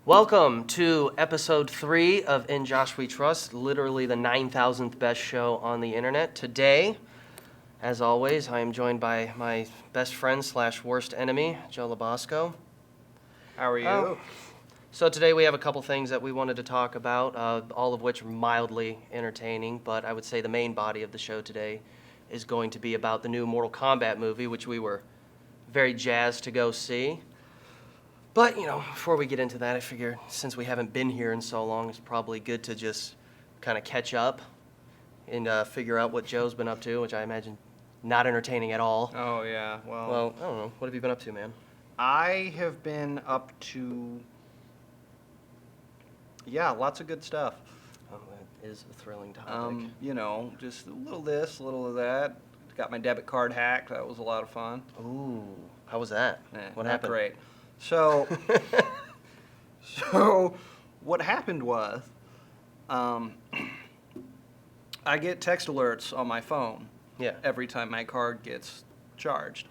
Welcome to episode 3 of In Josh We Trust, literally the 9,000th best show on the internet. Today, as always, I am joined by my best friend / worst enemy, Joe Labasco. How are you? So today we have a couple things that we wanted to talk about, all of which are mildly entertaining, but I would say the main body of the show today is going to be about the new Mortal Kombat movie, which we were very jazzed to go see. But, before we get into that, I figure since we haven't been here in so long, it's probably good to just kind of catch up and figure out what Joe's been up to, which I imagine not entertaining at all. Oh, yeah. Well, I don't know. What have you been up to, man? I have been up to, lots of good stuff. Oh, that is a thrilling topic. Just a little this, a little of that. Got my debit card hacked. That was a lot of fun. Ooh, how was that? What not happened? Great. So what happened was, I get text alerts on my phone. Yeah. Every time my card gets charged,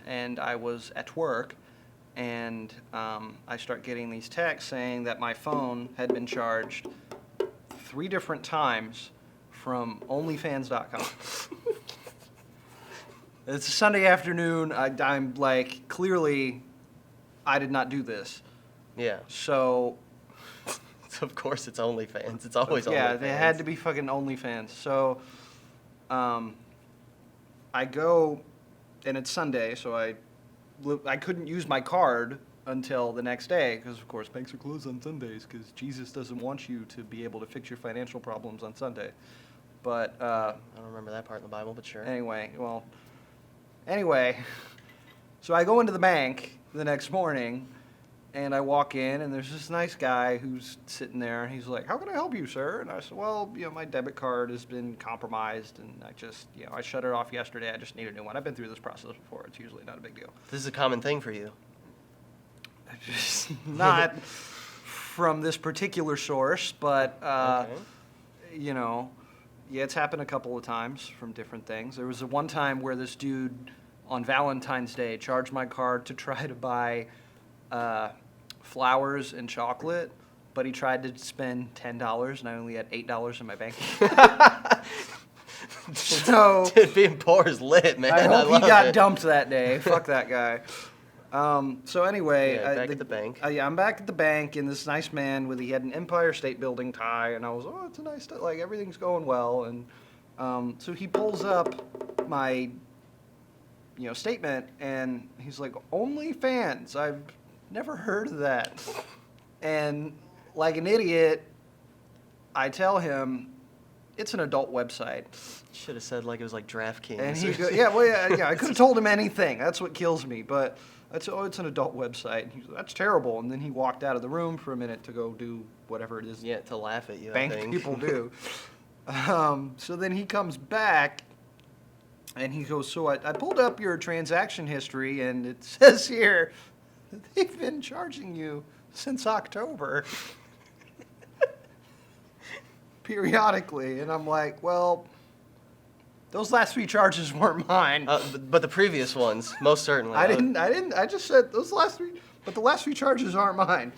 and I was at work, and I start getting these texts saying that my phone had been charged 3 different times from OnlyFans.com. It's a Sunday afternoon. I'm like, clearly, I did not do this. Yeah. So Of course it's OnlyFans. It's always OnlyFans. Yeah, they had to be fucking OnlyFans. So I go, and it's Sunday, so I couldn't use my card until the next day, because of course banks are closed on Sundays, because Jesus doesn't want you to be able to fix your financial problems on Sunday. But I don't remember that part in the Bible, but sure. Anyway, so I go into the bank the next morning, and I walk in, and there's this nice guy who's sitting there, and he's like, "How can I help you, sir?" And I said, "Well, my debit card has been compromised, and I just, I shut it off yesterday. I just need a new one. I've been through this process before. It's usually not a big deal." This is a common thing for you. Not from this particular source, but, Okay. It's happened a couple of times from different things. There was one time where this dude on Valentine's Day charged my card to try to buy flowers and chocolate, but he tried to spend $10, and I only had $8 in my bank. So Dude, being poor is lit, man. I hope he love got it. dumped that day. Fuck that guy. So anyway, Yeah, back at the bank. I'm back at the bank, and this nice man he had an Empire State Building tie, and I was, it's a nice tie, like everything's going well, and so he pulls up my, statement, and he's like, OnlyFans, I've never heard of that, and like an idiot, I tell him it's an adult website. Should have said like it was like DraftKings. And he goes, I could have told him anything. That's what kills me. But it's an adult website. And he's like, that's terrible. And then he walked out of the room for a minute to go do whatever it is. Yeah, to laugh at you, Bank I think. people do. So then he comes back, and he goes, so I pulled up your transaction history, and it says here that they've been charging you since October. Periodically. And I'm like, well, those last 3 charges weren't mine. But the previous ones, most certainly. I just said those last 3, but the last 3 charges aren't mine.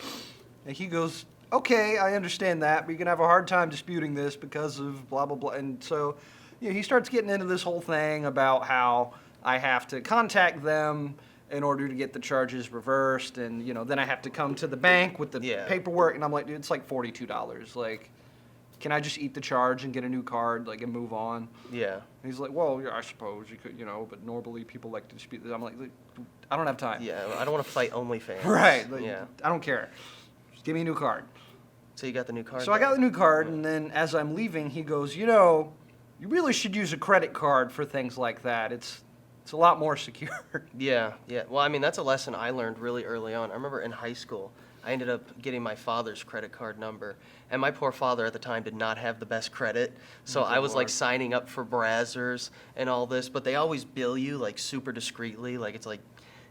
And he goes, okay, I understand that, but you're going to have a hard time disputing this because of blah, blah, blah. And so he starts getting into this whole thing about how I have to contact them in order to get the charges reversed. And, then I have to come to the bank with the paperwork. And I'm like, dude, it's like $42. Like, can I just eat the charge and get a new card, and move on? Yeah. And he's like, well, I suppose you could, but normally people like to dispute this. I'm like, I don't have time. Yeah, I don't want to fight OnlyFans. Right. Yeah. I don't care. Just give me a new card. So you got the new card? So I got the new card, and then as I'm leaving, he goes, you really should use a credit card for things like that. It's a lot more secure. Yeah. Well, I mean, that's a lesson I learned really early on. I remember in high school, I ended up getting my father's credit card number, and my poor father at the time did not have the bbest credit, so I was like signing up for Brazzers and all this, but they always bill you like super discreetly, like it's like,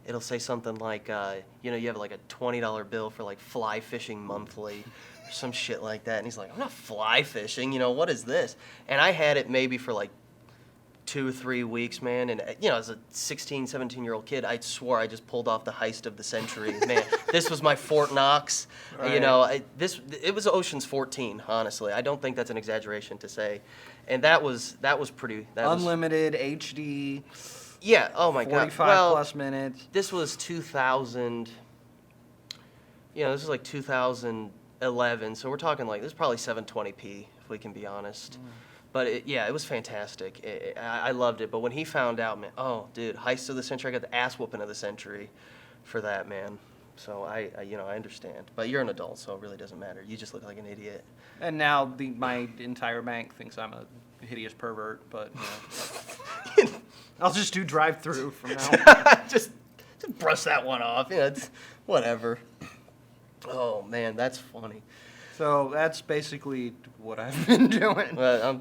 it'll say something like, you have like a $20 bill for like fly fishing monthly, or some shit like that, and he's like, I'm not fly fishing, what is this? And I had it maybe for like 2 or 3 weeks, man. And, as a 16, 17-year-old kid, I swore I just pulled off the heist of the century. Man, this was my Fort Knox. Right. It was Ocean's 14, honestly. I don't think that's an exaggeration to say. And that was pretty. Unlimited HD. Yeah, oh my God. 45 plus minutes. This was 2000. This was like 2011. So we're talking like, this is probably 720p, if we can be honest. But it was fantastic. I loved it. But when he found out, man, oh, dude, heist of the century, I got the ass whooping of the century for that, man. So I understand. But you're an adult, so it really doesn't matter. You just look like an idiot. And now my entire bank thinks I'm a hideous pervert, but I'll just do drive-through from now on. just brush that one off. It's whatever. Oh man, that's funny. So that's basically what I've been doing. But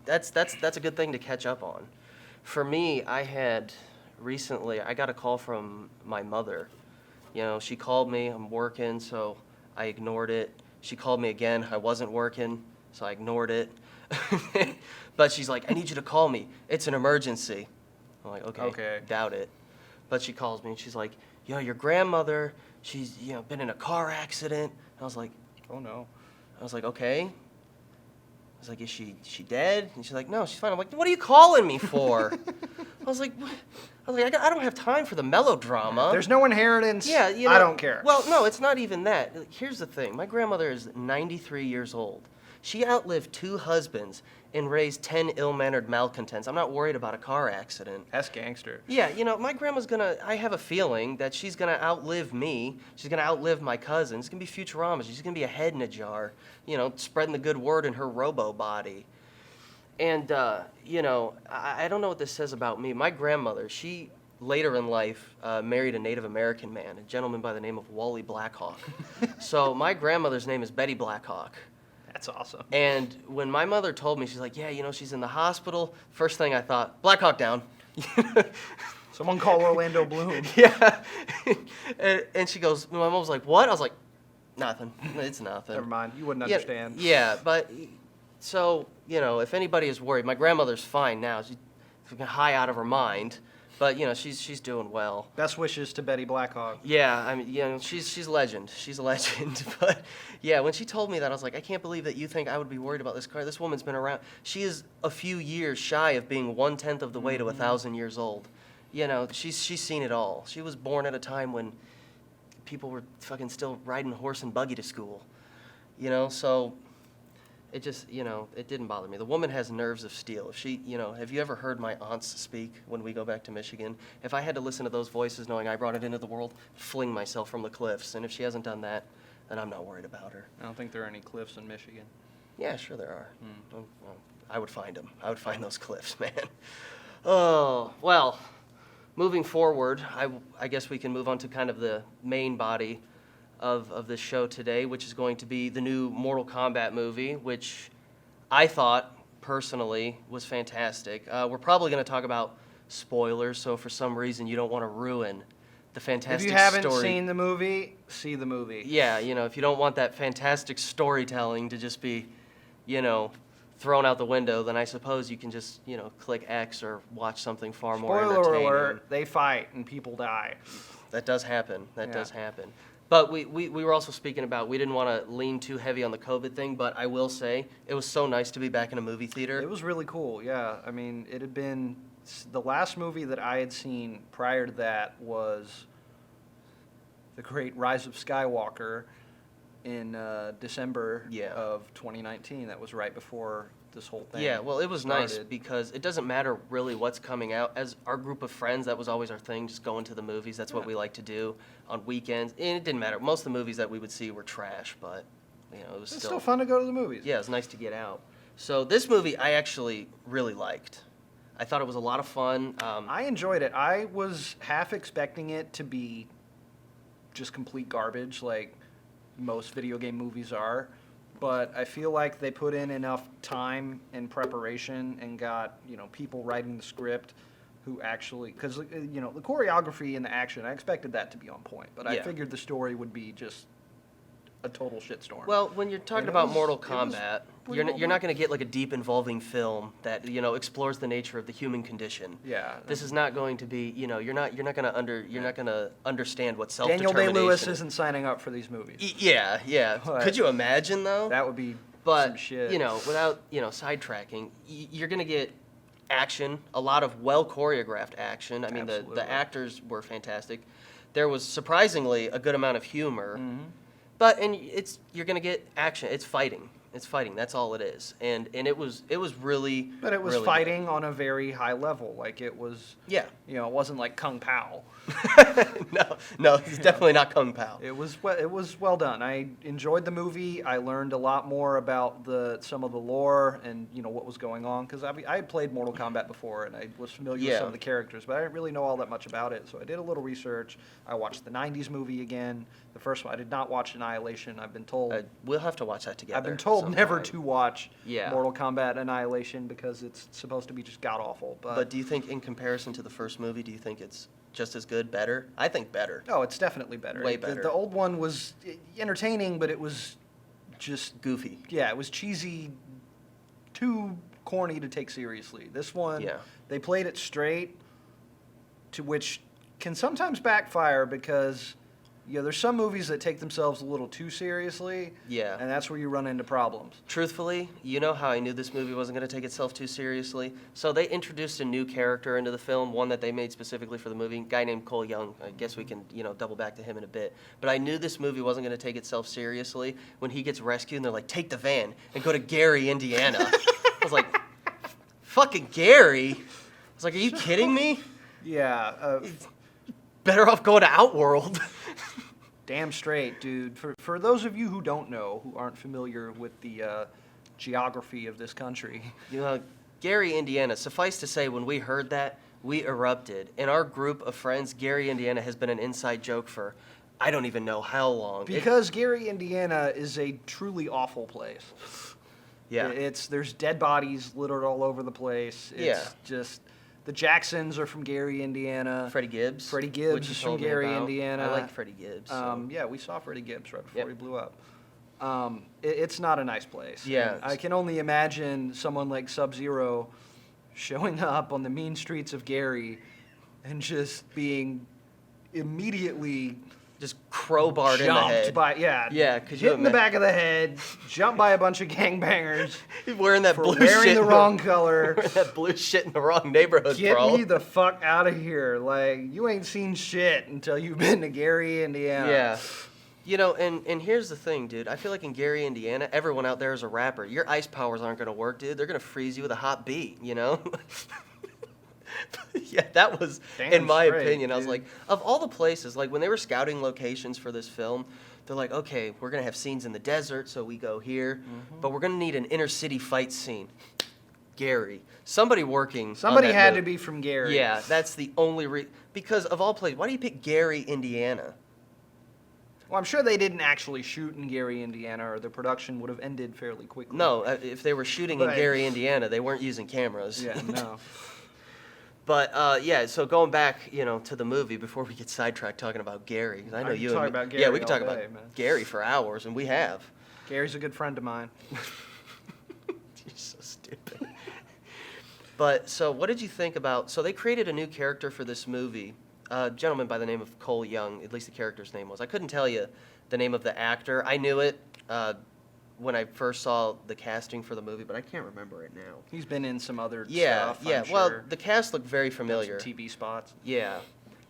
that's a good thing to catch up on. For me, I got a call from my mother. She called me. I'm working, so I ignored it. She called me again. I wasn't working, so I ignored it. But she's like, I need you to call me. It's an emergency. I'm like, okay. Doubt it. But she calls me and she's like, your grandmother, she's been in a car accident. And I was like, Oh no. I was like, okay. I was like, is she dead? And she's like, no, she's fine. I'm like, what are you calling me for? I was like, I don't have time for the melodrama. There's no inheritance. Yeah, I don't care. Well, no, it's not even that. Here's the thing. My grandmother is 93 years old. She outlived 2 husbands and raised 10 ill-mannered malcontents. I'm not worried about a car accident. That's gangster. Yeah, my grandma's I have a feeling that she's gonna outlive me. She's gonna outlive my cousins. It's gonna be Futurama. She's gonna be a head in a jar, spreading the good word in her robo body. And, I don't know what this says about me. My grandmother, she later in life married a Native American man, a gentleman by the name of Wally Blackhawk. So my grandmother's name is Betty Blackhawk. That's awesome. And when my mother told me, she's like, yeah, she's in the hospital, first thing I thought, Blackhawk down. Someone call Orlando Bloom. Yeah. And she goes, my mom was like, what? I was like, nothing. It's nothing. Never mind. You wouldn't understand. Yeah, but so, if anybody is worried, my grandmother's fine now. She's high out of her mind. But, she's doing well. Best wishes to Betty Blackhawk. Yeah, I mean, she's legend. She's a legend. But, yeah, when she told me that, I was like, I can't believe that you think I would be worried about this car. This woman's been around. She is a few years shy of being 1/10 of the way to 1,000 years old. She's seen it all. She was born at a time when people were fucking still riding horse and buggy to school. So it just, it didn't bother me. The woman has nerves of steel. If she, have you ever heard my aunts speak when we go back to Michigan? If I had to listen to those voices knowing I brought it into the world, fling myself from the cliffs. And if she hasn't done that, then I'm not worried about her. I don't think there are any cliffs in Michigan. Yeah, sure there are. Well, I would find them. I would find those cliffs, man. Oh, well, moving forward, I guess we can move on to kind of the main body of this show today, which is going to be the new Mortal Kombat movie, which I thought, personally, was fantastic. We're probably going to talk about spoilers, so for some reason you don't want to ruin the fantastic story. If you haven't seen the movie, see the movie. Yeah, if you don't want that fantastic storytelling to just be, thrown out the window, then I suppose you can just, click X or watch something far more entertaining. Spoiler alert, they fight and people die. That does happen. That does happen. But we were also speaking about, we didn't want to lean too heavy on the COVID thing, but I will say, it was so nice to be back in a movie theater. It was really cool, yeah. I mean, it had been, the last movie that I had seen prior to that was The Great Rise of Skywalker in December of 2019. That was right before this whole thing. Yeah, well, it was nice started. because it doesn't matter really what's coming out. As our group of friends, that was always our thing, just going to the movies. That's what we like to do on weekends. And it didn't matter. Most of the movies that we would see were trash, but it was still fun to go to the movies. Yeah, it was nice to get out. So this movie I actually really liked. I thought it was a lot of fun. I enjoyed it. I was half expecting it to be just complete garbage, like most video game movies are. But I feel like they put in enough time and preparation and got, people writing the script who actually, because, the choreography and the action, I expected that to be on point. But I figured the story would be just a total shitstorm. Well, when you're talking And it about was- Mortal it was Kombat, pretty you're well you're not done. going to get like a deep, involving film that explores the nature of the human condition. Yeah. This is not going to be, you're not going to understand what Daniel self-determination. Day-Lewis isn't signing up for these movies. Yeah. But Could you imagine though? That would be But some shit. without sidetracking, you're gonna get action, a lot of well choreographed action. I mean, Absolutely. the actors were fantastic. There was surprisingly a good amount of humor, Mm-hmm. but you're gonna get action. It's fighting. It's fighting. That's all it is. And it was really. But it was really fighting on a very high level. Like it was, good. it wasn't like Kung Pao. No, it's definitely not Kung Pao. It was well done. I enjoyed the movie. I learned a lot more about some of the lore and what was going on because I had played Mortal Kombat before and I was familiar with some of the characters, but I didn't really know all that much about it. So I did a little research. I watched the '90s movie again. The first one. I did not watch Annihilation. I've been told. We'll have to watch that together. I've been told never sometime. to watch Yeah. Mortal Kombat Annihilation because it's supposed to be just god awful. But do you think, in comparison to the first movie, do you think it's just as good, better? I think better. oh, it's definitely better. Way The- better. The old one was entertaining, but it was just Goofy. yeah, it was cheesy, too corny to take seriously. This one, Yeah. they played it straight, to which can sometimes backfire because there's some movies that take themselves a little too seriously. Yeah. And that's where you run into problems. Truthfully, you know how I knew this movie wasn't going to take itself too seriously? So they introduced a new character into the film, one that they made specifically for the movie, a guy named Cole Young. I guess we can, double back to him in a bit. But I knew this movie wasn't going to take itself seriously when he gets rescued and they're like, take the van and go to Gary, Indiana. I was like, fucking Gary? I was like, are you kidding me? Yeah. Better off going to Outworld. Damn straight, dude. For those of you who don't know, who aren't familiar with the geography of this country, Gary, Indiana, suffice to say, when we heard that, we erupted. In our group of friends, Gary, Indiana has been an inside joke for I don't even know how long. because Gary, Indiana is a truly awful place. Yeah. There's dead bodies littered all over the place. It's Yeah. just the Jacksons are from Gary, Indiana. Freddie Gibbs. Freddie Gibbs which you is from told me Gary, about. Indiana. I like Freddie Gibbs. So. Yeah, we saw Freddie Gibbs right before Yep. he blew up. It's not a nice place. Yeah. And I can only imagine someone like Sub-Zero showing up on the mean streets of Gary and just being immediately Just crowbarred in the jumped head. by Yeah, could you hit in the imagine? back of the head, jumped by a bunch of gangbangers He's wearing that for blue wearing shit. the in wrong color. Wearing that blue shit in the wrong neighborhood, Get bro. me the fuck out of here! Like you ain't seen shit until you've been to Gary, Indiana. Yeah. And here's the thing, dude. I feel like in Gary, Indiana, everyone out there is a rapper. Your ice powers aren't going to work, dude. They're going to freeze you with a hot beat, Yeah, that was, Damn in my straight, opinion, I was dude. like, of all the places, like when they were scouting locations for this film, they're like, okay, we're going to have scenes in the desert, so we go here, Mm-hmm. but we're going to need an inner city fight scene. Gary. Somebody working on Somebody that had movie. to be from Gary. Yeah, that's the only because of all places, why do you pick Gary, Indiana? Well, I'm sure they didn't actually shoot in Gary, Indiana, or the production would have ended fairly quickly. No, if they were shooting in Right. Gary, Indiana, they weren't using cameras. Yeah, no. But yeah, so going back, to the movie before we get sidetracked talking about Gary, 'cause I know I can you. talk and me- about yeah, Gary we can all talk day, about man. Gary for hours, and we have. Gary's a good friend of mine. You're so stupid. But so, what did you think about? So they created a new character for this movie, a gentleman by the name of Cole Young. At least the character's name was. I couldn't tell you the name of the actor. I knew it when I first saw the casting for the movie, but I can't remember it now. He's been in some other Yeah, stuff. yeah. I'm Well, sure. the cast looked very Done familiar. some TV spots. Yeah.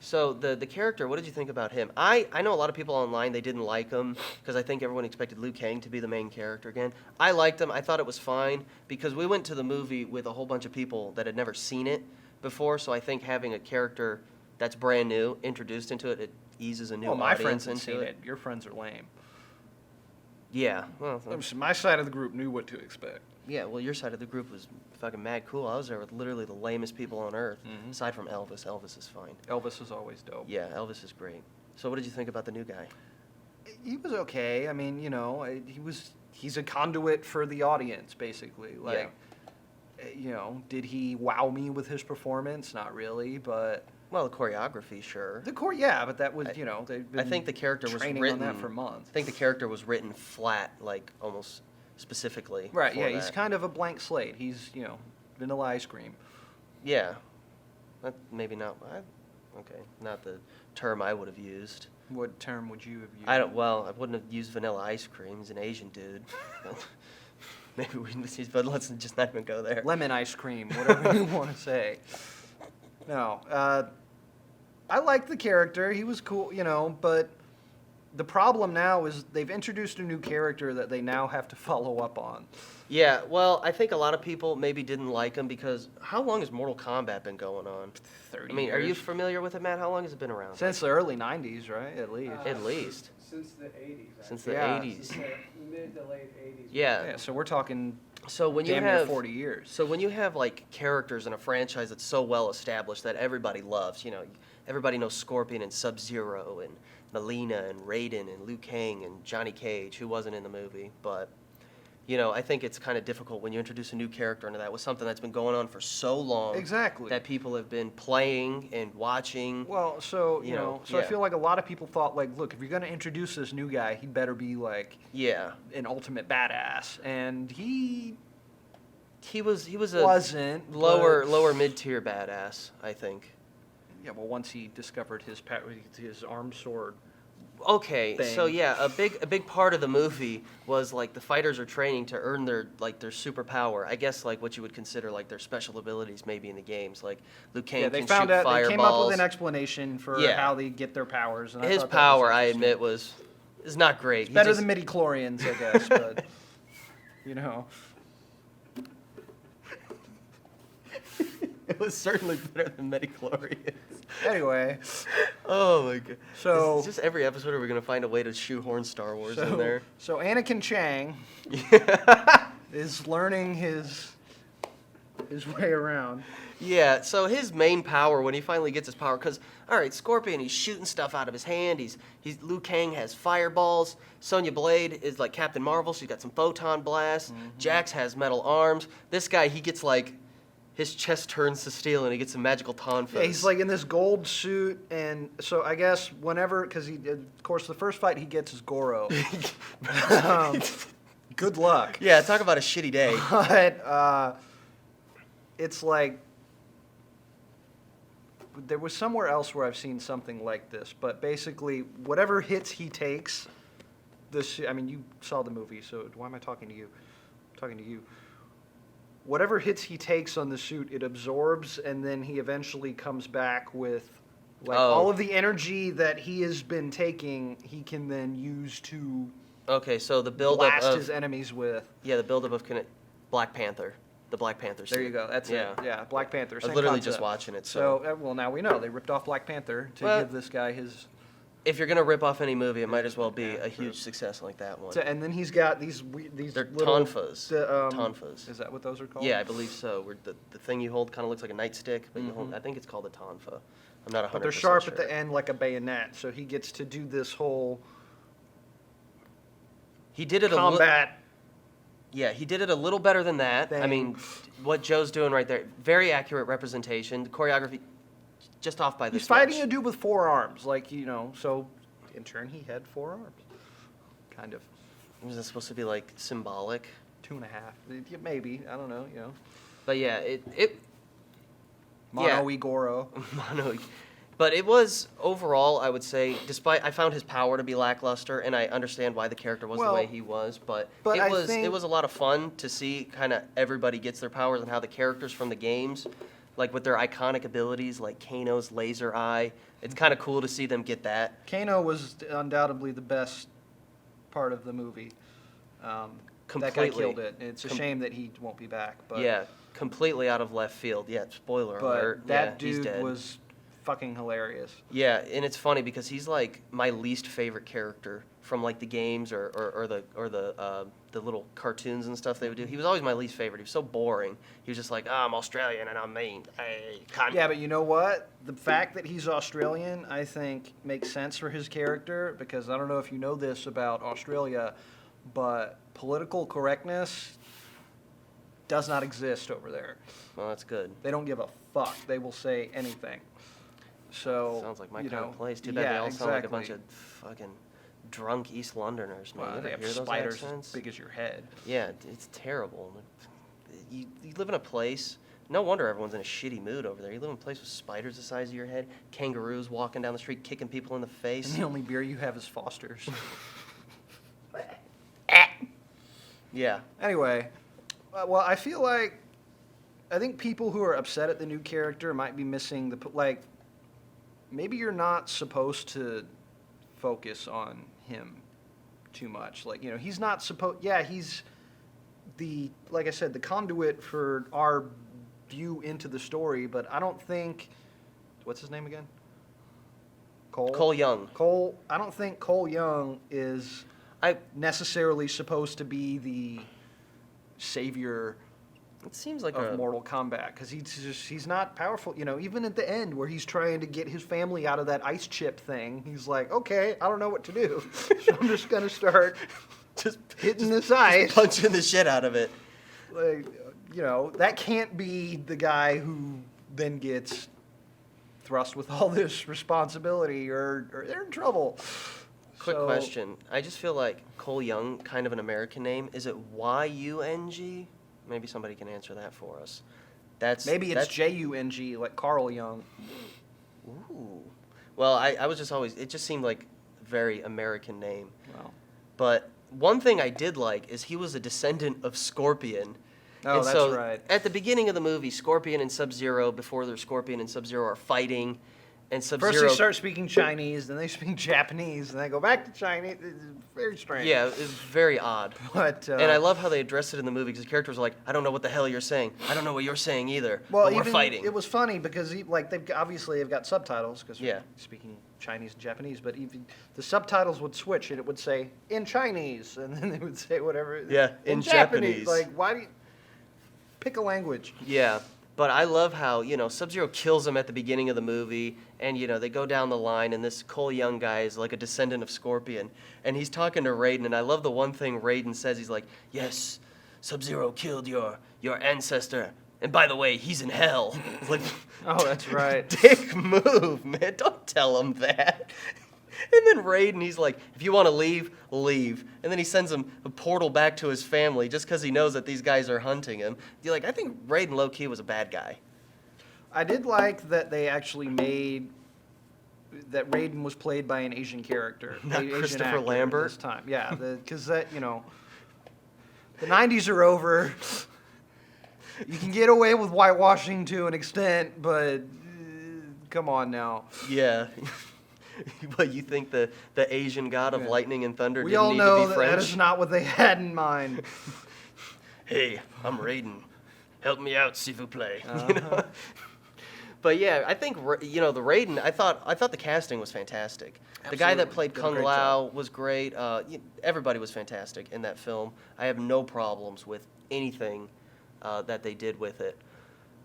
So the character, what did you think about him? I know a lot of people online, they didn't like him because I think everyone expected Liu Kang to be the main character again. I liked him. I thought it was fine because we went to the movie with a whole bunch of people that had never seen it before, so I think having a character that's brand new introduced into it, it eases a new Well, my audience friends have into seen it. it. Your friends are lame. Yeah. Well, My side of the group knew what to expect. yeah, well, your side of the group was fucking mad cool. I was there with literally the lamest people on earth, aside from Elvis. Elvis is fine. Elvis is always dope. Yeah, Elvis is great. So what did you think about the new guy? He was okay. I mean, he's a conduit for the audience, basically. Like, did he wow me with his performance? Not really, but Well, the choreography, sure. Yeah, but that was, they've I been think the character was training written on that for months. I think the character was written flat, like almost specifically. Right, for yeah, that. he's kind of a blank slate. He's, vanilla ice cream. Yeah. Maybe not. Okay, not the term I would have used. What term would you have used? I wouldn't have used vanilla ice cream. He's an Asian dude. Maybe we but let's just not even go there. Lemon ice cream, whatever you want to say. No, I liked the character. He was cool, but the problem now is they've introduced a new character that they now have to follow up on. Yeah, well, I think a lot of people maybe didn't like him because how long has Mortal Kombat been going on? 30 I mean, years. are you familiar with it, Matt? How long has it been around? Since the early 90s, right? At least. At least. Since the 80s. Since the Yeah. 80s. Since the mid to late 80s. Yeah. Yeah, so we're talking So when you damn near have 40 years. So when you have like characters in a franchise that's so well established that everybody loves, everybody knows Scorpion and Sub-Zero and Melina and Raiden and Liu Kang and Johnny Cage, who wasn't in the movie, but I think it's kind of difficult when you introduce a new character into that with something that's been going on for so long. Exactly. That people have been playing and watching. Well, so, I yeah. feel like a lot of people thought, like, look, if you're going to introduce this new guy, he'd better be, like, Yeah. an ultimate badass. And he He was a wasn't. lower mid-tier badass, I think. Yeah, well, once he discovered his arm sword. Okay, so thing. yeah, a big part of the movie was like the fighters are training to earn their superpower. I guess like what you would consider like their special abilities maybe in the games. Like Liu Kang Yeah, they can found shoot out. fireballs. They came up with an explanation for Yeah. how they get their powers. And I His thought that was power, I interesting. admit, is not great. He Better just- than midi-chlorians, I guess, but It was certainly better than Metachlorians. Anyway, Oh my god. So- It's just every episode are we gonna find a way to shoehorn Star Wars in there? so Anakin Chang is learning his way around. Yeah, so his main power when he finally gets his power, because all right, Scorpion, he's shooting stuff out of his hand. He's Liu Kang has fireballs. Sonya Blade is like Captain Marvel. She's got some photon blasts. Jax has metal arms. This guy, he gets like his chest turns to steel and he gets some magical tonfas. Yeah, he's like in this gold suit, and so I guess whenever, because of course, the first fight he gets is Goro. Good luck. Yeah, talk about a shitty day. But it's like there was somewhere else where I've seen something like this, but basically whatever hits he takes, I mean, you saw the movie, so why am I talking to you? I'm talking to you. Whatever hits he takes on the suit, it absorbs, and then he eventually comes back with like all of the energy that he has been taking. He can then use to Okay, so the buildup blast of his enemies with. the buildup of Black Panther, the Black Panther. There suit. you go. That's it. Yeah, Black Panther. I was same literally concept. just watching it. So, well, now we know they ripped off Black Panther to Well, give this guy his. if you're gonna rip off any movie, it might as well be a huge success like that one. And then he's got these They're little tonfas. Tonfas. Is that what those are called? Yeah, I believe so. Where the thing you hold kind of looks like a nightstick, but you hold. I think it's called a tonfa. I'm not 100%. But they're sharp sure. at the end like a bayonet, so he gets to do this whole He did it combat. Yeah, he did it a little better than that. I Thing. mean, what Joe's doing right there, very accurate representation. The choreography, just off by this He's fighting much. a dude with 4 arms, like so. In turn, he had 4 arms, kind of Was this supposed to be like symbolic? 2.5, maybe. I don't know. But yeah, it Mono Goro. Mono. But it was overall, I would say, despite I found his power to be lackluster, and I understand why the character was the Well, way he was. But but it I was think- it was a lot of fun to see kind of everybody gets their powers and how the characters from the games, like with their iconic abilities, like Kano's laser eye. It's kind of cool to see them get that. Kano was undoubtedly the best part of the movie. That guy Completely. killed it. It's a shame that he won't be back. But, Yeah, completely out of left field. Yeah, spoiler alert. but that Yeah, he's dude dead. was fucking hilarious. Yeah, and it's funny because he's like my least favorite character from like the games or the little cartoons and stuff they would do. He was always my least favorite. He was so boring. He was just like, oh, I'm Australian and I'm mean. Hey, Yeah, but you know what? The fact that he's Australian, I think, makes sense for his character because I don't know if you know this about Australia, but political correctness does not exist over there. Well, that's good. They don't give a fuck. They will say anything. So Sounds like my you kind know, of place. Too bad they yeah, all sound like a bunch exactly. of fucking drunk East Londoners, man. You Well, ever they have hear those spiders accents? as big as your head. Yeah, it's terrible. You live in a place. No wonder everyone's in a shitty mood over there. You live in a place with spiders the size of your head, kangaroos walking down the street kicking people in the face. And the only beer you have is Foster's. Yeah. Anyway, well, I feel like I think people who are upset at the new character might be missing like maybe you're not supposed to focus on him too much. Like, you know, he's not supposed he's like I said, the conduit for our view into the story, but I don't think what's his name again? Cole Young. I don't think Cole Young is necessarily supposed to be the savior It seems like of Mortal Kombat, because he's not powerful. You know, even at the end where he's trying to get his family out of that ice chip thing, he's like, okay, I don't know what to do, so I'm just gonna start just hitting this ice, punching the shit out of it. like, you know, that can't be the guy who then gets thrust with all this responsibility, or they're in trouble. Quick So- question. I just feel like Cole Young, kind of an American name. Is it Y-U-N-G? Maybe somebody can answer that for us. Maybe it's Jung, like Carl Young. Ooh. Well, I was just always, it just seemed like a very American name. Well, But one thing I did like is he was a descendant of Scorpion. oh, And that's so right. At the beginning of the movie, Scorpion and Sub-Zero, before they're Scorpion and Sub-Zero, are fighting. And Sub-Zero... First they start speaking Chinese, then they speak Japanese, and they go back to Chinese. It's very strange. Yeah, it's very odd. But And I love how they addressed it in the movie, because the characters are like, I don't know what the hell you're saying. I don't know what you're saying either. well, but we're even fighting. it was funny because they've got subtitles because Yeah. we're speaking Chinese and Japanese, but even the subtitles would switch and it would say in Chinese, and then they would say whatever. Yeah, in Japanese. Like, why do you pick a language? Yeah, but I love how, you know, Sub-Zero kills him at the beginning of the movie, and, you know, they go down the line, and this Cole Young guy is like a descendant of Scorpion, and he's talking to Raiden, and I love the one thing Raiden says. He's like, yes, Sub-Zero killed your ancestor, and by the way, he's in hell. It's like, Oh, that's right. dick move, man. Don't tell him that. And then Raiden, he's like, if you want to leave, leave. And then he sends him a portal back to his family just because he knows that these guys are hunting him. You're like, I think Raiden low-key was a bad guy. I did like that they actually made that Raiden was played by an Asian character, Not Asian Christopher actor Lambert? this time. Yeah, because that, you know, the 90s are over. You can get away with whitewashing to an extent, but come on now. Yeah. But you think the Asian god of Yeah. lightning and thunder We didn't all need know to be that French? that is not what they had in mind. Hey, I'm Raiden. Help me out, s'il vous plaît. Uh-huh. You know? But yeah, I think you know the Raiden. I thought the casting was fantastic. The guy that Absolutely. played Did a Kung great Lao was great. Everybody was fantastic in that film. I have no problems with anything that they did with it.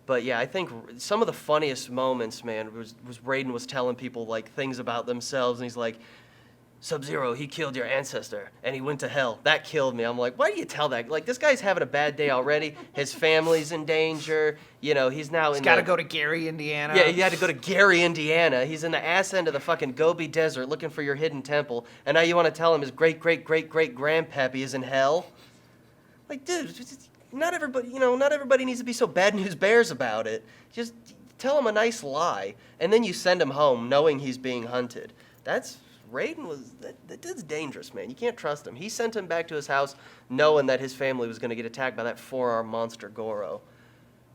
But yeah, I think some of the funniest moments, man, was Raiden was telling people like things about themselves, and he's like, Sub-Zero, he killed your ancestor, and he went to hell. That killed me. I'm like, why do you tell that? Like, this guy's having a bad day already. His family's in danger. You know, he's now He's in got to the... go to Gary, Indiana. Yeah, he had to go to Gary, Indiana. He's in the ass end of the fucking Gobi Desert looking for your hidden temple, and now you want to tell him his great-great-great-great-grandpappy is in hell? Like, dude, not everybody needs to be so bad news bears about it. Just tell him a nice lie, and then you send him home knowing he's being hunted. Raiden was, that dude's dangerous, man. You can't trust him. He sent him back to his house knowing that his family was going to get attacked by that four-armed monster Goro.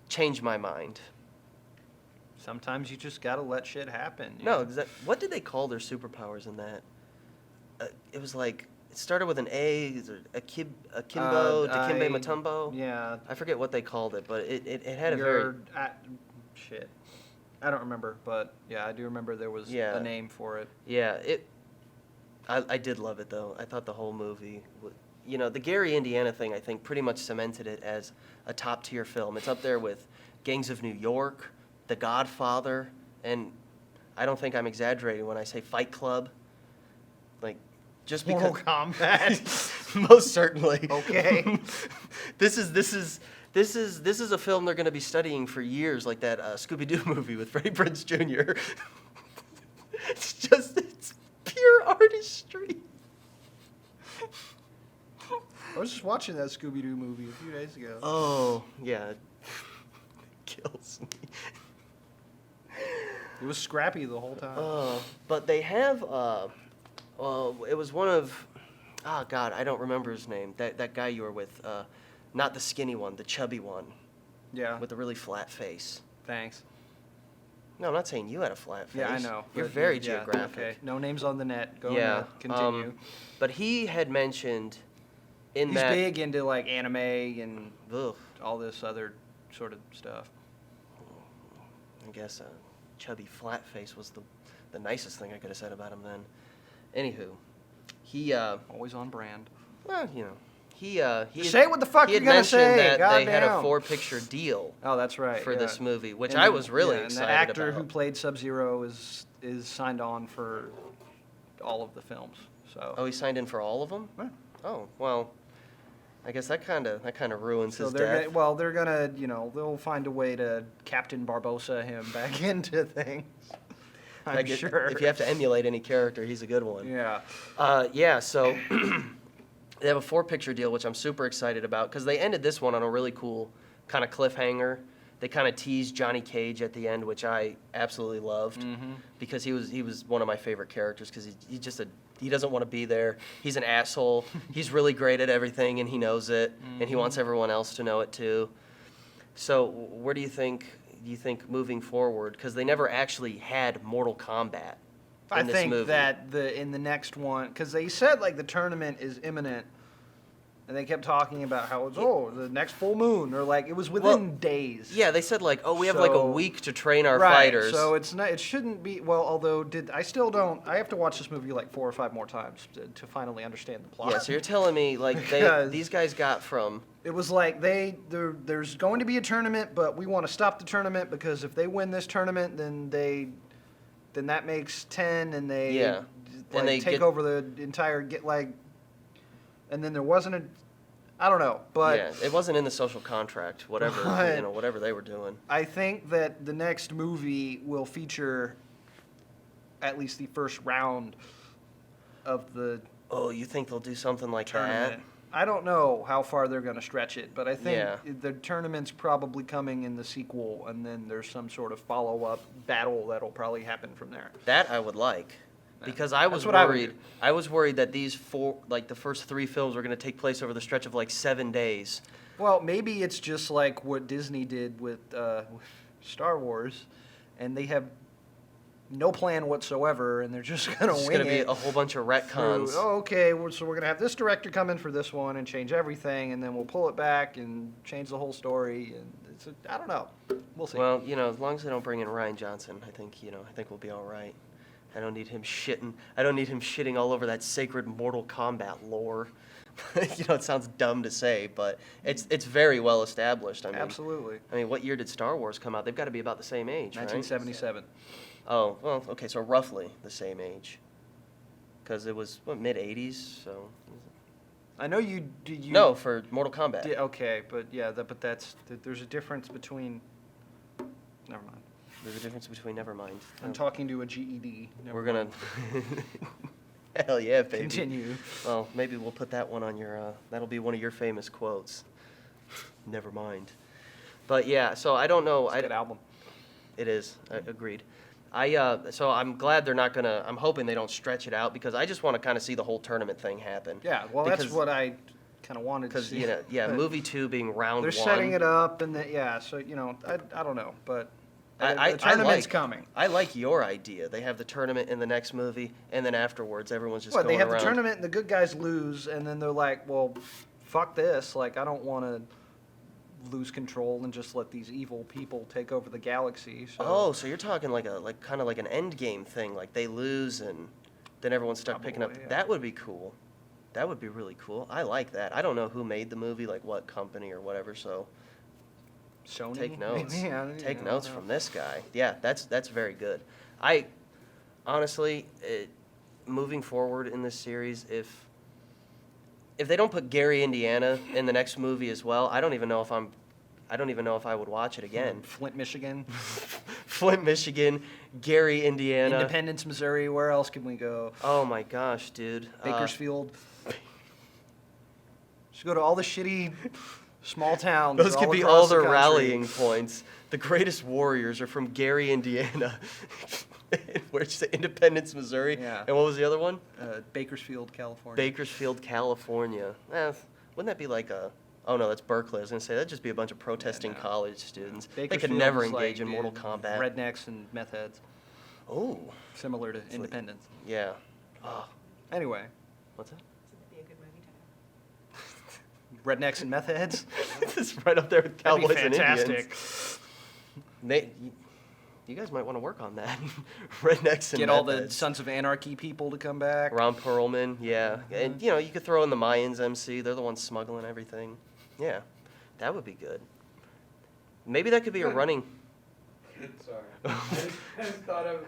Changed my mind. Sometimes you just got to let shit happen. you No, know? what did they call their superpowers in that? It was like, it started with an A, is it Akimbo, Dikembe Mutombo? Yeah. I forget what they called it, but it had a Your- very... shit. I don't remember, but yeah, I do remember there was Yeah. a name for it. Yeah, I did love it, though. I thought the whole movie... You know, the Gary, Indiana thing, I think, pretty much cemented it as a top-tier film. It's up there with Gangs of New York, The Godfather, and I don't think I'm exaggerating when I say Fight Club. Like, just because... Mortal Kombat. Most certainly. Okay. This is a film they're going to be studying for years, like that Scooby-Doo movie with Freddie Prinze Jr. It's pure artistry. I was just watching that Scooby-Doo movie a few days ago. Oh, yeah. It kills me. It was scrappy the whole time. But they have, it was one of, oh God, I don't remember his name. That guy you were with, not the skinny one, the chubby one Yeah. with the really flat face. Thanks. No, I'm not saying you had a flat face. Yeah, I know. You're but very yeah, geographic. Okay. No names on the net. Go Yeah. ahead. Continue. But he had mentioned in He's that. big into like anime and Ugh, all this other sort of stuff. I guess chubby flat face was the nicest thing I could have said about him then. Anywho, he Always on brand. well, you know, he Just say what the fuck he you're had gonna mentioned say. that they had a Goddamn. 4-picture deal Oh, that's right. for yeah. this movie, which And I the- was really yeah, excited And the actor about. who played Sub-Zero is signed on for all of the films. So. Oh, he signed in for all of them? Yeah. Oh, well, I guess that kind of ruins So his they're death. they're gonna they'll find a way to Captain Barbosa him back into things. I'm I guess sure. If you have to emulate any character, he's a good one. Yeah. Yeah, so they have a 4-picture deal, which I'm super excited about, because they ended this one on a really cool kind of cliffhanger. They kind of teased Johnny Cage at the end, which I absolutely loved, because he was one of my favorite characters, because he doesn't want to be there. He's an asshole. He's really great at everything, and he knows it, and he wants everyone else to know it too. So where do you think moving forward, because they never actually had Mortal Kombat I in this think movie. that in the next one, because they said like the tournament is imminent, and they kept talking about how it's the next full moon, or like it was within days. Yeah, they said like, oh, we have like a So- week to train our Right. fighters. So it's not. It shouldn't be. Well, although I still don't. I have to watch this movie like 4 or 5 more times to finally understand the plot. Yeah, so you're telling me like Because- these guys got from It was like there's going to be a tournament, but we want to stop the tournament because if they win this tournament, then that makes 10, and they Yeah. like, And they take get- over the entire and then there wasn't a. I don't know, but yeah, it wasn't in the social contract, whatever But- whatever they were doing. I think that the next movie will feature at least the first round of the Oh, you think they'll do something like tournament. I don't know how far they're going to stretch it, but I think Yeah. the tournament's probably coming in the sequel, and then there's some sort of follow-up battle that'll probably happen from there. That I would like, because I was That's what I would worried. do. I was worried that these the first 3 films were going to take place over the stretch of like 7 days. Well, maybe it's just like what Disney did with Star Wars, and they have no plan whatsoever, and they're just going to It's wing going to be it. a whole bunch of through, retcons. oh, okay, so we're going to have this director come in for this one and change everything, and then we'll pull it back and change the whole story, and I don't know. We'll see. Well, as long as they don't bring in Ryan Johnson, I think we'll be all right. I don't need him shitting all over that sacred Mortal Kombat lore. It sounds dumb to say, but it's very well established. Absolutely. I mean, what year did Star Wars come out? They've got to be about the same age, right? 1977. Oh, well, okay, so roughly the same age. Because it was, mid-'80s, so... I know you. No, for Mortal Kombat. Okay, but yeah, there's a difference between. Never mind. There's a difference between Nevermind. I'm talking to a GED. Never We're gonna... mind. Hell yeah, baby. Continue. Well, maybe we'll put that one on your, that'll be one of your famous quotes. Never mind. But yeah, so I don't know. It's a good album. It is, agreed. So I'm glad they're not gonna, I'm hoping they don't stretch it out, because I just want to kind of see the whole tournament thing happen. Yeah, well, that's what I kind of wanted to Because, see. But movie 2 being round they're 1. setting it up, and so I don't know, but the tournament's coming. I like your idea. They have the tournament in the next movie, and then afterwards, everyone's just What, going they have around. the tournament, and the good guys lose, and then they're like, well, fuck this. Like, I don't want to lose control and just let these evil people take over the galaxy. So. Oh, so you're talking kind of like an end game thing, like they lose and then everyone's stuck picking up. Probably, yeah. That would be cool. That would be really cool. I like that. I don't know who made the movie, like what company or whatever, so Sony? take notes. Maybe, I don't Take know. notes from this guy. Yeah, that's very good. I honestly, moving forward in this series, if they don't put Gary, Indiana in the next movie as well, I don't even know if I don't even know if I would watch it again. Flint, Michigan. Flint, Michigan, Gary, Indiana. Independence, Missouri. Where else can we go? Oh my gosh, dude. Bakersfield. Should go to all the shitty small towns. Those could all be across all the their country. rallying points. The greatest warriors are from Gary, Indiana. Where'd you say? Independence, Missouri? Yeah. And what was the other one? Bakersfield, California. Bakersfield, California. Wouldn't that be like a... Oh, no, that's Berkeley. I was going to say, that'd just be a bunch of protesting college students. They could Bakersfield's never like, engage in Mortal Kombat. Rednecks and meth heads. Oh. Similar to Independence. Yeah. Oh. Anyway. What's that? Be a good movie title. Rednecks and meth heads. It's right up there with That'd be Cowboys and fantastic. Indians. You guys might want to work on that. Rednecks and Get all meth the heads. Sons of Anarchy people to come back. Ron Perlman, yeah. And, you could throw in the Mayans MC. They're the ones smuggling everything. Yeah. That would be good. Maybe that could be a running... Sorry. I just thought of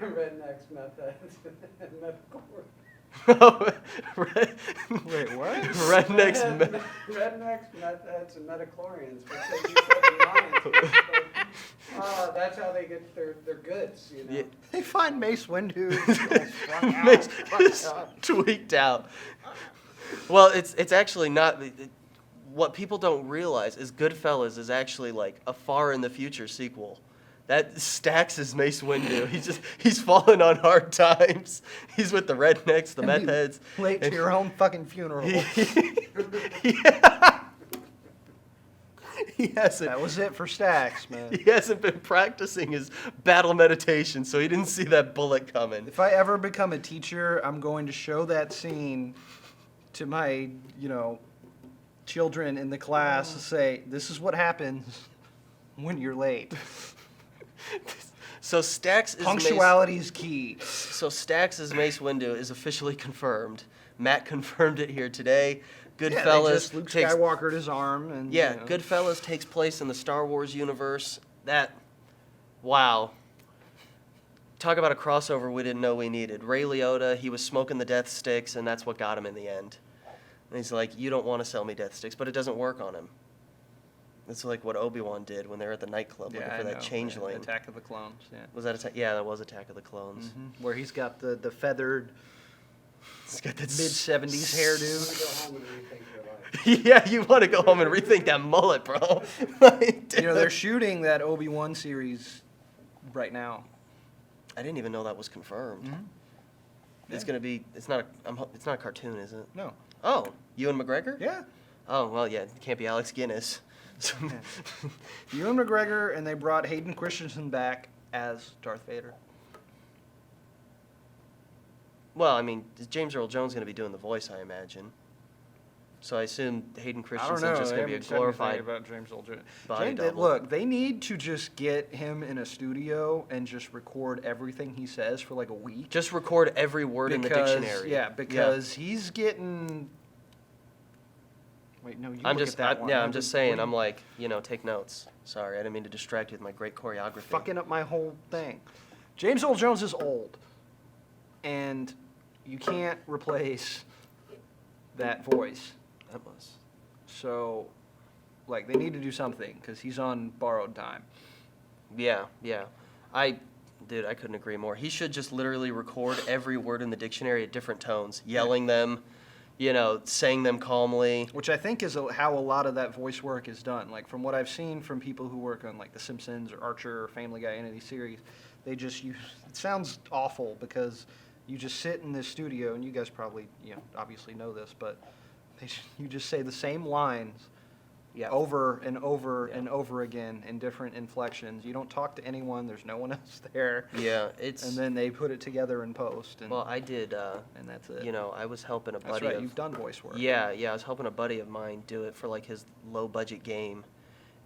rednecks, meth heads, and methcore. Wait, what? Rednecks... Rednecks, meth heads, and metachlorians. Because you said the Mayans. That's how they get their goods, you know. Yeah. They find Mace Windu. Mace is tweaked out. Well, it's actually not... What people don't realize is Goodfellas is actually like a far in the future sequel. That Stax is Mace Windu. He's fallen on hard times. He's with the rednecks, the meth heads. Late to your own fucking funeral. Yeah. He hasn't. That was it for Stax, man. He hasn't been practicing his battle meditation, so he didn't see that bullet coming. If I ever become a teacher, I'm going to show that scene to my, children in the class to say, this is what happens when you're late. So Stax is Punctuality is key. So Stax as Mace Windu is officially confirmed. Matt confirmed it here today. Goodfellas Luke takes Skywalkered his arm, and Goodfellas takes place in the Star Wars universe. Wow. Talk about a crossover we didn't know we needed. Ray Liotta, he was smoking the death sticks, and that's what got him in the end. And he's like, you don't want to sell me death sticks, but it doesn't work on him. It's like what Obi-Wan did when they were at the nightclub looking for that changeling. Attack of the Clones, yeah. Was that Yeah, that was Attack of the Clones. Mm-hmm. Where he's got the feathered He's got that mid-70s You hairdo. want to go home and rethink your life. Yeah, you want to go home and rethink that mullet, bro. They're shooting that Obi-Wan series right now. I didn't even know that was confirmed. Mhm. It's gonna be. It's not a cartoon, is it? No. Oh, Ewan McGregor? Yeah. Oh well, yeah. It can't be Alex Guinness. Ewan McGregor, and they brought Hayden Christensen back as Darth Vader. Well, I mean, James Earl Jones going to be doing the voice, I imagine. So I assume Hayden Christensen's just going to be a glorified about James Earl Jones. body double. Look, they need to just get him in a studio and just record everything he says for like a week. Just record every word in the dictionary. Yeah, because he's getting. Wait, no, you I'm look just, at that one. I'm just saying. I'm like, take notes. Sorry, I didn't mean to distract you with my great choreography. fucking up my whole thing. James Earl Jones is old, and you can't replace that voice. That was. So, like, they need to do something because he's on borrowed time. Yeah. Dude, I couldn't agree more. He should just literally record every word in the dictionary at different tones, yelling them, saying them calmly. Which I think is how a lot of that voice work is done. Like, from what I've seen from people who work on, like, The Simpsons or Archer or Family Guy, any of these series, they just use... It sounds awful because you just sit in this studio, and you guys probably, obviously know this, but you just say the same lines over and over and over again in different inflections. You don't talk to anyone. There's no one else there. Yeah, it's... And then they put it together in post. And, Well, I did, and that's it. I was helping a buddy That's right. of... You've done voice work. Yeah, I was helping a buddy of mine do it for, like, his low-budget game.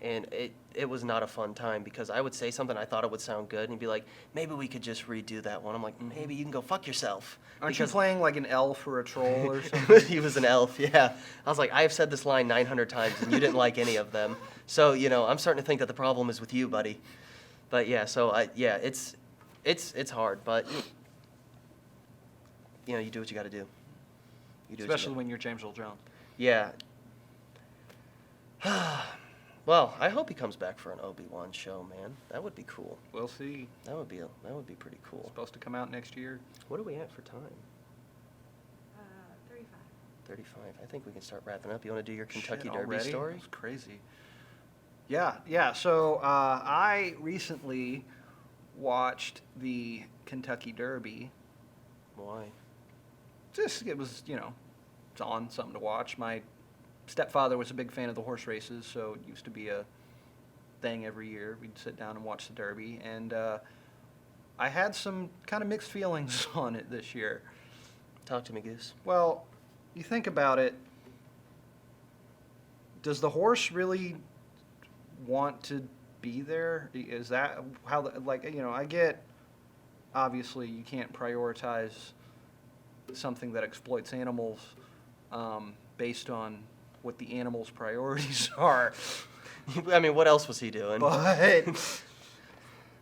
And it was not a fun time because I would say something I thought it would sound good and he'd be like, maybe we could just redo that one. I'm like, maybe you can go fuck yourself. Aren't you playing like an elf or a troll or something? He was an elf, yeah. I was like, I have said this line 900 times and you didn't like any of them. So, I'm starting to think that the problem is with you, buddy. But yeah, so it's hard, but you do what you got to do. You do Especially when you're James Earl Jones. Yeah. Well, I hope he comes back for an Obi-Wan show, man. That would be cool. We'll see. That would be pretty cool. Supposed to come out next year. What are we at for time? 35. 35. I think we can start wrapping up. You want to do your Kentucky Shit, Derby already? story? That's crazy. Yeah. So I recently watched the Kentucky Derby. Why? Just it was it's on something to watch. My stepfather was a big fan of the horse races, so it used to be a thing every year. We'd sit down and watch the Derby, and I had some kind of mixed feelings on it this year. Talk to me, Goose. Well, you think about it. Does the horse really want to be there? Is that how, I get, obviously, you can't prioritize something that exploits animals based on what the animal's priorities are. I mean, what else was he doing? But,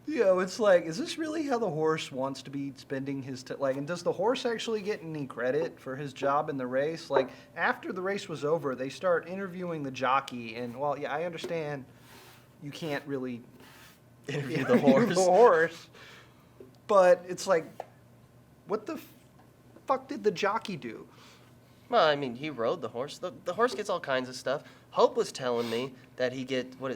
it's like, is this really how the horse wants to be spending his and does the horse actually get any credit for his job in the race? Like, after the race was over, they start interviewing the jockey, and, well, yeah, I understand you can't really Interview the horse. the horse, but it's like, what the fuck did the jockey do? Well, I mean, he rode the horse. The horse gets all kinds of stuff. Hope was telling me that he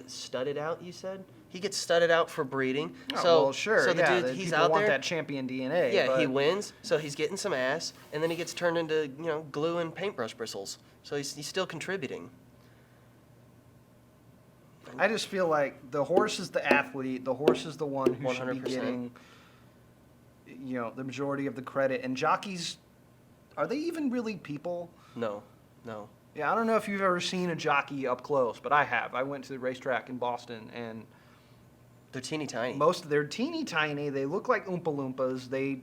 studded out, you said? He gets studded out for breeding. Oh, So, well, sure, so the yeah, dude, the he's people out want there. that champion DNA. Yeah, but he wins, so he's getting some ass, and then he gets turned into, glue and paintbrush bristles. So he's still contributing. I just feel like the horse is the athlete. The horse is the one who should be 100%. getting, the majority of the credit. And jockeys, are they even really people? No. Yeah, I don't know if you've ever seen a jockey up close, but I have. I went to the racetrack in Boston, and They're teeny tiny. they're teeny tiny. They look like Oompa Loompas. They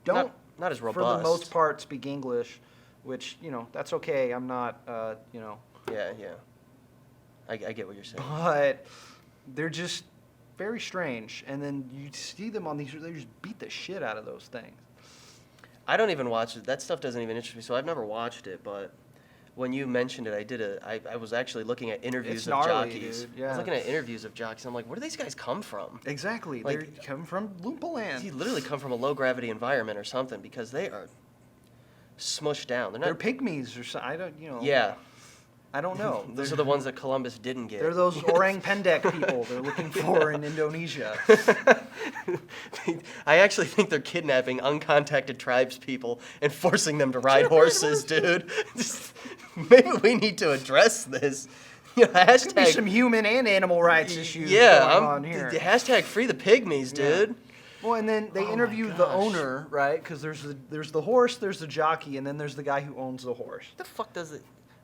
don't, Not as robust. for the most part, speak English, which, that's okay. I'm not, Yeah. I get what you're saying. but they're just very strange. And then you see them on these, they just beat the shit out of those things. I don't even watch it. That stuff doesn't even interest me, so I've never watched it, but when you mentioned it, I was actually looking at interviews It's of gnarly, jockeys. dude, I yeah. was looking at interviews of jockeys. I'm like, where do these guys come from? Exactly. Like- They come from Loompa Land. He literally come from a low gravity environment or something because they are smushed down. They're They're not. pygmies or something. I don't, Yeah. I don't know. Those are the ones that Columbus didn't get. They're those orang pendek people they're looking for in Indonesia. I actually think they're kidnapping uncontacted tribes people and forcing them to ride horses, dude. Maybe we need to address this. Could be Hashtag. some human and animal rights issues Yeah, going on here. hashtag free the pygmies, dude. Well, and then they Oh my interview the gosh. owner, right? Because there's the horse, there's the jockey, and then there's the guy who owns the horse. What the fuck does it?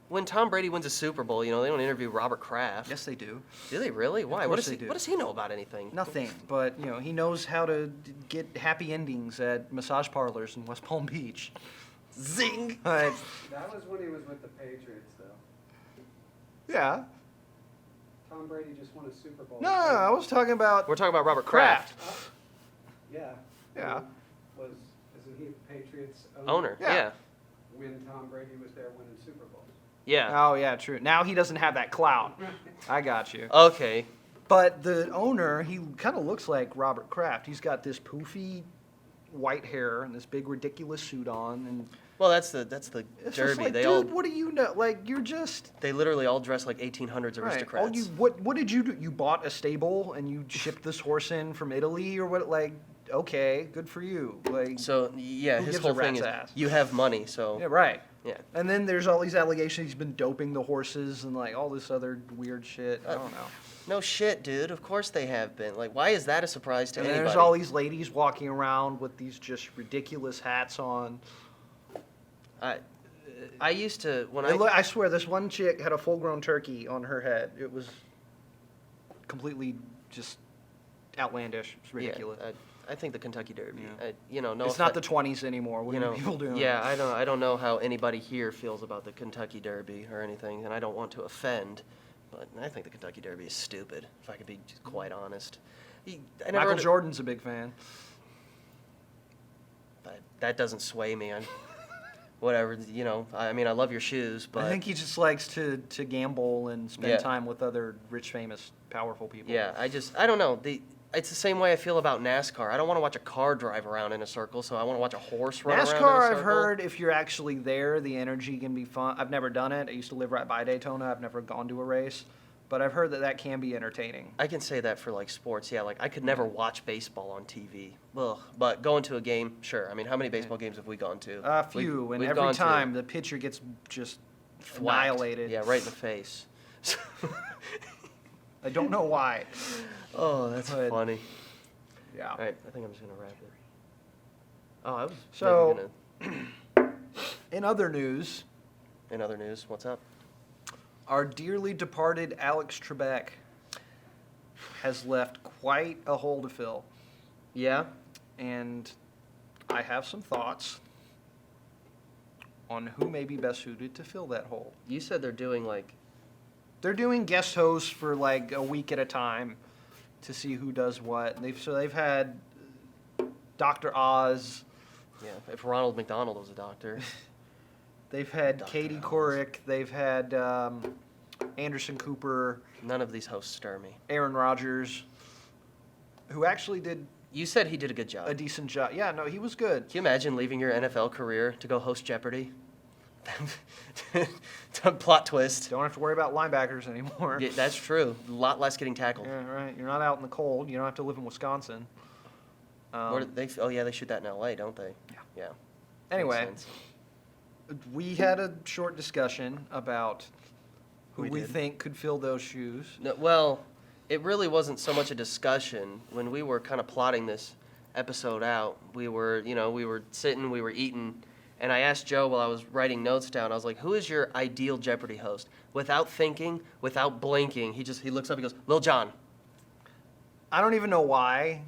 When Tom Brady wins a Super Bowl, they don't interview Robert Kraft. Yes, they do. Do they really? Why? course they do. What does he know about anything? Nothing, but he knows how to get happy endings at massage parlors in West Palm Beach. Zing. But That was when he was with the Patriots, though. yeah, Tom Brady just won a Super Bowl. no, I was talking about We're talking about Robert Kraft. Yeah. Yeah. Isn't he the Patriots Owner. Yeah. Yeah. when Tom Brady was there winning Super Bowls? Yeah. Oh yeah, true. Now he doesn't have that clout. I got you. Okay. But the owner, he kind of looks like Robert Kraft. He's got this poofy white hair and this big ridiculous suit on, and Well, that's the it's just Derby. like, They dude, what do you know? Like, you're just they literally all dress like 1800s right. aristocrats. What did you do? You bought a stable and you shipped this horse in from Italy or what? Like, okay, good for you. Like, So yeah, Who his gives a whole thing rat's is ass? you have money, so yeah, right. yeah. And then there's all these allegations he's been doping the horses and like all this other weird shit. I don't know. No shit, dude. Of course they have been. Like, why is that a surprise to And anybody? there's all these ladies walking around with these just ridiculous hats on. I used to when I swear, this one chick had a full-grown turkey on her head. It was completely just outlandish. It's ridiculous. Yeah, I think the Kentucky Derby. Yeah. No. It's not the 20s anymore. What you are know, people doing? Yeah, I don't know how anybody here feels about the Kentucky Derby or anything, and I don't want to offend, but I think the Kentucky Derby is stupid. If I could be just quite honest. I never Michael under- Jordan's a big fan. That doesn't sway me. whatever, you know, I mean, I love your shoes, but I think he just likes to gamble and spend Yeah. time with other rich, famous, powerful people. yeah, I don't know. It's the same way I feel about NASCAR. I don't want to watch a car drive around in a circle, so I want to watch a horse run around in a NASCAR, circle. I've heard, if you're actually there, the energy can be fun. I've never done it. I used to live right by Daytona. I've never gone to a race. But I've heard that can be entertaining. I can say that for like sports, yeah. Like I could never watch baseball on TV. Ugh. But going to a game, sure. I mean, how many baseball games have we gone to? A few, and we've every gone to time the pitcher gets just whacked. annihilated. Yeah, right in the face. I don't know why. Oh, that's But- funny. Yeah. All right, I think I'm just gonna wrap it. Oh, I was So- maybe gonna. In other news, In other news, what's up? our dearly departed Alex Trebek has left quite a hole to fill. Yeah. And I have some thoughts on who may be best suited to fill that hole. You said they're doing like. They're doing guest hosts for like a week at a time to see who does what. They've had Dr. Oz. Yeah, if Ronald McDonald was a doctor. They've had Dr. Katie Oz. Couric. They've had Anderson Cooper, None of these hosts stir me. Aaron Rodgers, who actually did You said he did a good job. a decent job. Yeah, no, he was good. Can you imagine leaving your NFL career to go host Jeopardy? Plot twist. Don't have to worry about linebackers anymore. Yeah, that's true. A lot less getting tackled. Yeah, right. You're not out in the cold. You don't have to live in Wisconsin. Where do they? Oh yeah, they shoot that in L.A., don't they? Yeah. Yeah. Makes Anyway, sense. we had a short discussion about who We we did. think could fill those shoes. No, well, it really wasn't so much a discussion. When we were kind of plotting this episode out, we were sitting, we were eating, and I asked Joe while I was writing notes down, I was like, who is your ideal Jeopardy host? Without thinking, without blinking, he looks up, he goes, Lil Jon. I don't even know why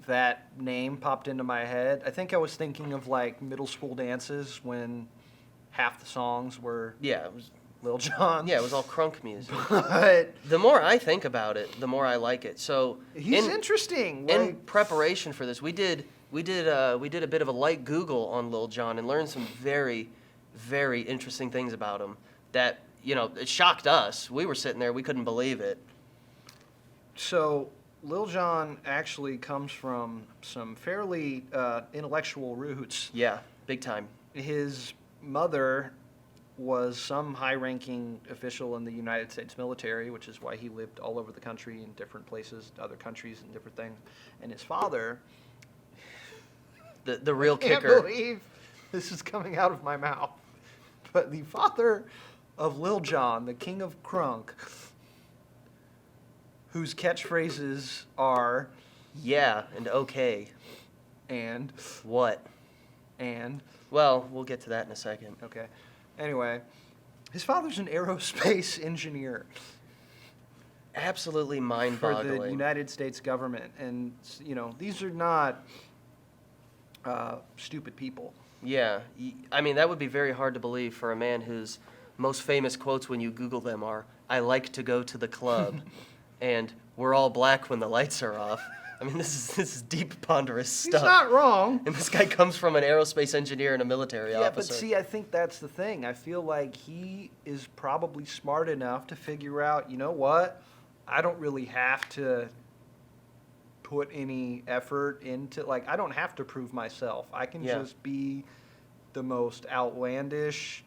that name popped into my head. I think I was thinking of like middle school dances when half the songs were Yeah, it was, Lil Jon. yeah, it was all crunk music. But The more I think about it, the more I like it. So he's interesting. in Like, preparation for this, we did a bit of a light Google on Lil Jon and learned some very, very interesting things about him that, it shocked us. We were sitting there, we couldn't believe it. so Lil Jon actually comes from some fairly intellectual roots. Yeah, big time. His mother was some high-ranking official in the United States military, which is why he lived all over the country in different places, other countries and different things. And his father, The real can't kicker. believe this is coming out of my mouth, but the father of Lil Jon, the king of crunk, whose catchphrases are Yeah, and okay. and What? Well, we'll get to that in a second. okay. Anyway, his father's an aerospace engineer Absolutely for the mind-boggling. United States government, and these are not stupid people. Yeah, I mean, that would be very hard to believe for a man whose most famous quotes when you Google them are, I like to go to the club, and we're all black when the lights are off. I mean, this is deep, ponderous He's stuff. not wrong. And this guy comes from an aerospace engineer and a military Yeah, but officer. see, I think that's the thing. I feel like he is probably smart enough to figure out, you know what? I don't really have to put any effort into, like, I don't have to prove myself. I can Yeah. just be the most outlandish,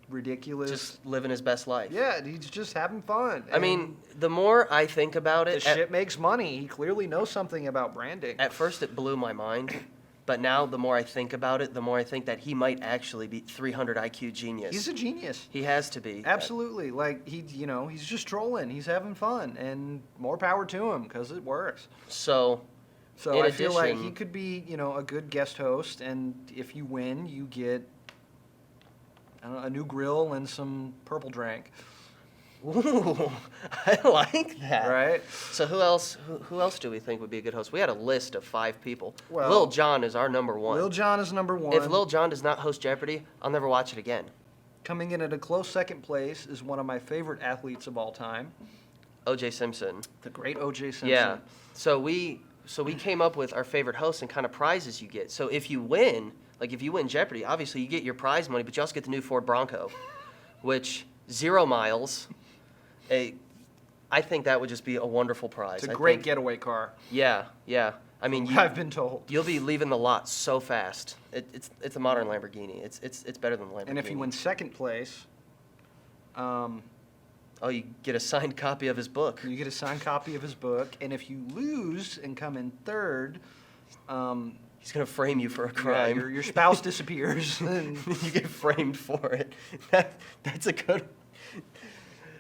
ridiculous. Just living his best life. Yeah, he's just having fun. I mean, the more I think about the it, shit makes money. He clearly knows something about branding. at first it blew my mind, but now the more I think about it, the more I think that he might actually be 300 IQ genius. He's a genius. He has to be. Absolutely. Like, he's just trolling. He's having fun. And more power to him because it works. So, So In I feel like addition- he could be, a good guest host. And if you win, you get a new grill and some purple drink. ooh, I like that. Right? So who else do we think would be a good host? We had a list of 5 people. Well, Lil Jon is our number 1. Lil Jon is number 1. If Lil Jon does not host Jeopardy, I'll never watch it again. Coming in at a close second place is one of my favorite athletes of all time, O.J. Simpson. the great O.J. Simpson. Yeah. So we came up with our favorite hosts and kind of prizes you get. So if you win, Like, if you win Jeopardy, obviously you get your prize money, but you also get the new Ford Bronco, which 0 miles. I think that would just be a wonderful prize. It's a I great think- getaway car. Yeah, yeah. I mean, I've been told. you'll be leaving the lot so fast. It's a modern Lamborghini. It's better than the Lamborghini. And if you win second place, oh, you get a signed copy of his book. you get a signed copy of his book. And if you lose and come in third, He's gonna frame you for a yeah, crime. your spouse disappears. And You get framed for it. That's a good.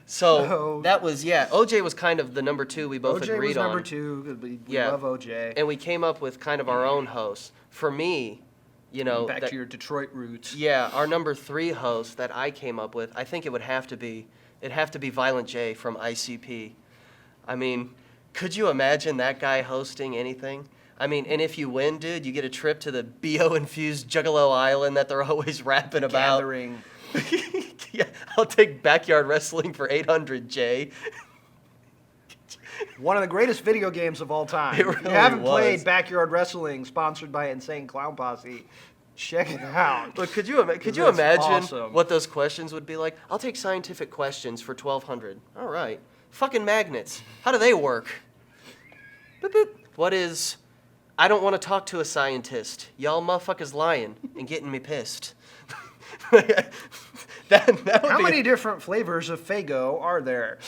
So that was OJ was kind of the number 2 we both OJ agreed was on. number 2. We Yeah. love OJ. And we came up with kind of our own host. For me, Back that- to your Detroit roots. yeah, our number 3 host that I came up with, I think it'd have to be Violent J from ICP. I mean, could you imagine that guy hosting anything? I mean, and if you win, dude, you get a trip to the BO-infused Juggalo Island that they're always rapping about. Gathering. Yeah, I'll take backyard wrestling for 800, Jay. One of the greatest video games of all time. It If you really haven't was. played Backyard Wrestling, sponsored by Insane Clown Posse, check it out. But could you That's imagine awesome. what those questions would be like? I'll take scientific questions for 1,200. All right. Fucking magnets. How do they work? Boop, boop. What is... I don't want to talk to a scientist. Y'all motherfuckers lying and getting me pissed. that would How be... many different flavors of Faygo are there?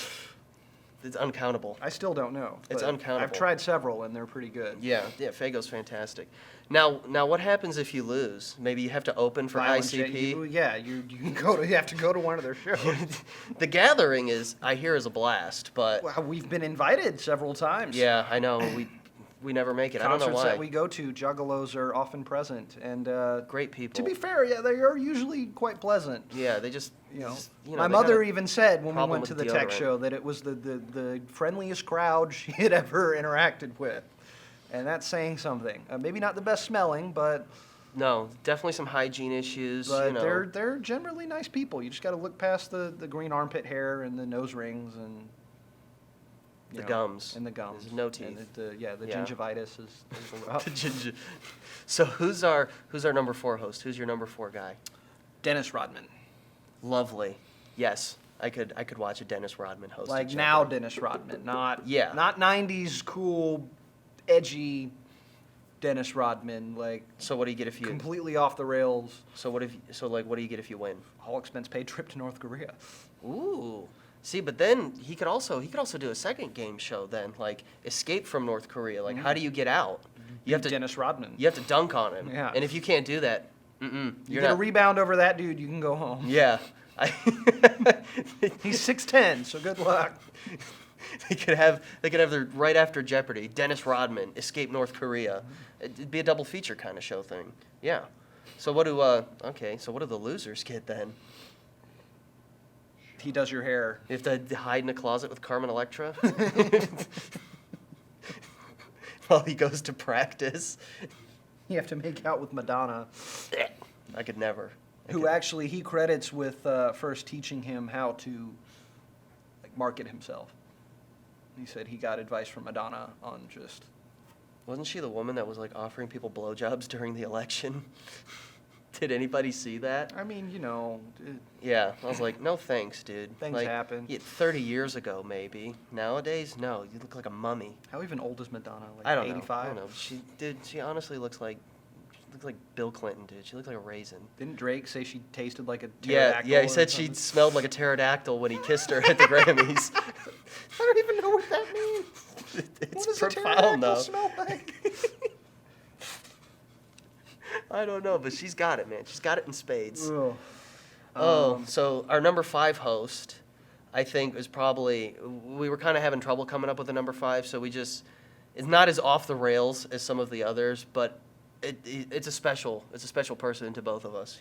It's uncountable. I still don't know. It's but uncountable. I've tried several, and they're pretty good. Yeah, Fago's fantastic. Now, what happens if you lose? Maybe you have to open for Violent ICP. J- you can go to. You have to go to one of their shows. The Gathering I hear is a blast, but Well, we've been invited several times. yeah, I know we never make it. I don't know Concerts why. that we go to, Juggalos are often present, and Great people. to be fair, yeah, they are usually quite pleasant. Yeah, they just You know, they my got mother a even said when we problem went to with the tech deodorant. show that it was the friendliest crowd she had ever interacted with, and that's saying something. Maybe not the best smelling, but No, definitely some hygiene issues. they're generally nice people. You just got to look past the green armpit hair and the nose rings and The gums. and the gums. There's no And teeth. the Yeah. gingivitis is rough. The ginger. So who's our number 4 host? Who's your number 4 guy? Dennis Rodman. Lovely. Yes, I could watch a Dennis Rodman host. Like now Dennis Rodman, not Yeah. not 90s cool, edgy Dennis Rodman, like So what do you get if you? completely off the rails, So what do you get if you win? all expense paid trip to North Korea. Ooh. See, but then he could also do a second game show then, like Escape from North Korea. Like, how do you get out? You have to Dennis Rodman. you have to dunk on him. Yeah. And if you can't do that, You you're get a not. rebound over that dude, you can go home. Yeah. He's 6'10", so good luck. They could have their right after Jeopardy, Dennis Rodman, Escape North Korea. It'd be a double feature kind of show thing. Yeah. So what do the losers get then? He does your hair. You have to hide in a closet with Carmen Electra while he goes to practice. You have to make out with Madonna, I could never. who actually he credits with first teaching him how to market himself. He said he got advice from Madonna on just... Wasn't she the woman that was like offering people blowjobs during the election? Did anybody see that? I mean, Yeah, I was like, no thanks, dude. Things like, happen. 30 years ago, maybe. Nowadays, no. You look like a mummy. how even old is Madonna? Like I don't 85? know. I don't know. She honestly looks like Bill Clinton, dude. She looks like a raisin. Didn't Drake say she tasted like a Yeah, pterodactyl? yeah. He or said she something? smelled like a pterodactyl when he kissed her at the Grammys. I don't even know what that means. It's What does a profound, pterodactyl though. smell like? I don't know, but she's got it, man. She's got it in spades. Ugh. So our number 5 host, I think, is probably, we were kind of having trouble coming up with a number 5, so it's not as off the rails as some of the others, but it's a special person to both of us.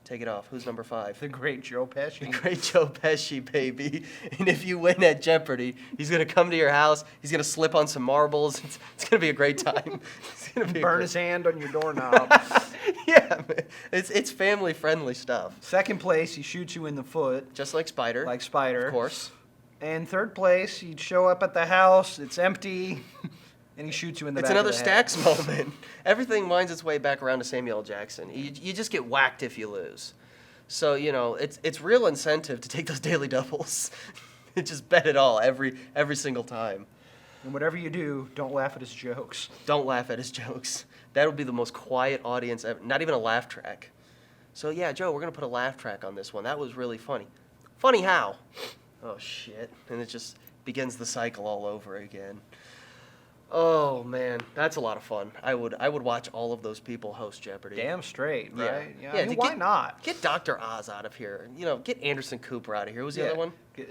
Take it off. Who's number 5? The great Joe The Pesci. great Joe Pesci, baby. And if you win at Jeopardy, he's going to come to your house. He's going to slip on some marbles. It's going to be a great time. It's gonna be a Burn great- his hand on your doorknob. Yeah, man. It's family-friendly stuff. Second place, he shoots you in the foot, Just like Spider. like Spider. Of course. And third place, you'd show up at the house, it's empty. And he shoots you in the It's back of another the head. Stax moment. Everything winds its way back around to Samuel L. Jackson. You just get whacked if you lose. So, it's real incentive to take those daily doubles. Just bet it all every single time. And whatever you do, don't laugh at his jokes. Don't laugh at his jokes. That'll be the most quiet audience ever. Not even a laugh track. So, yeah, Joe, we're going to put a laugh track on this one. That was really funny. Funny how? Oh, shit. And it just begins the cycle all over again. Oh, man. That's a lot of fun. I would watch all of those people host Jeopardy. Damn straight, Yeah. right? Yeah, I mean, why not? Get Dr. Oz out of here. Get Anderson Cooper out of here. Who was the other one? Get,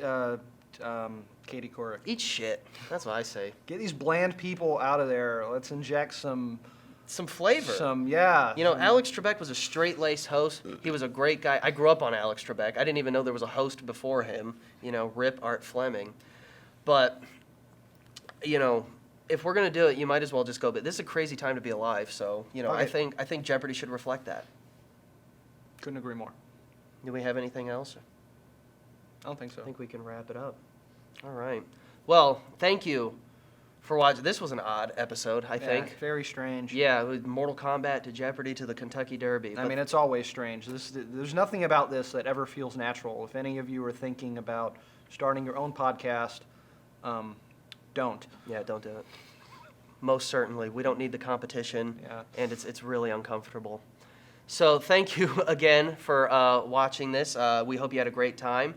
Katie Couric. Eat shit. That's what I say. Get these bland people out of there. Let's inject some Flavor. Alex Trebek was a straight-laced host. He was a great guy. I grew up on Alex Trebek. I didn't even know there was a host before him. Rip Art Fleming. But, if we're going to do it, you might as well just go. But this is a crazy time to be alive. So, Okay. I think Jeopardy should reflect that. Couldn't agree more. Do we have anything else? I don't think so. I think we can wrap it up. All right. Well, thank you for watching. This was an odd episode, I think. Very strange. Yeah, with Mortal Kombat to Jeopardy to the Kentucky Derby. I mean, it's always strange. There's nothing about this that ever feels natural. If any of you are thinking about starting your own podcast, don't. Yeah, don't do it. Most certainly. We don't need the competition, Yeah. and it's really uncomfortable. So thank you again for watching this. We hope you had a great time.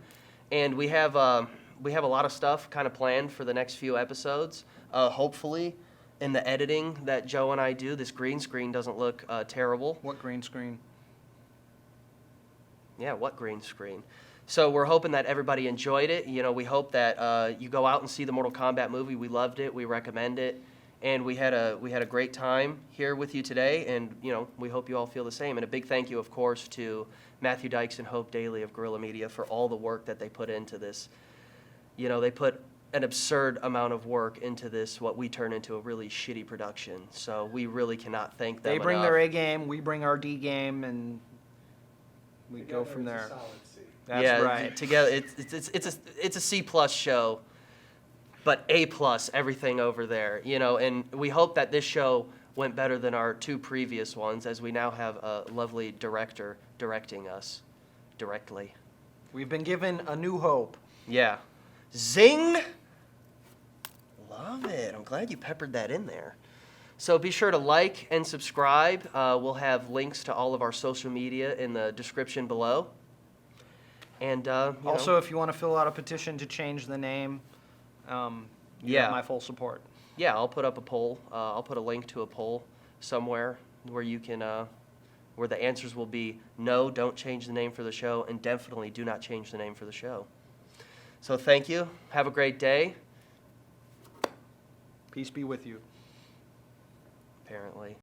And we have a lot of stuff kind of planned for the next few episodes. Hopefully, in the editing that Joe and I do, this green screen doesn't look terrible. What green screen? Yeah, what green screen? So we're hoping that everybody enjoyed it. We hope that you go out and see the Mortal Kombat movie. We loved it. We recommend it. And we had a great time here with you today, and we hope you all feel the same. And a big thank you, of course, to Matthew Dykes and Hope Daly of Guerrilla Media for all the work that they put into this. They put an absurd amount of work into this, what we turn into a really shitty production. So we really cannot thank them They bring enough. their A game, we bring our D game, and we go Together from it's a there. solid C. That's yeah, right. Together, it's a C+ show, but A+ everything over there. And we hope that this show went better than our two previous ones, as we now have a lovely director directing us directly. We've been given a new hope. Yeah. Zing! Love it. I'm glad you peppered that in there. So be sure to like and subscribe. We'll have links to all of our social media in the description below. And Also, if you want to fill out a petition to change the name, you Yeah. have my full support. yeah, I'll put up a poll. I'll put a link to a poll somewhere where you can, where the answers will be no, don't change the name for the show, and definitely do not change the name for the show. So thank you. Have a great day. Peace be with you. Apparently.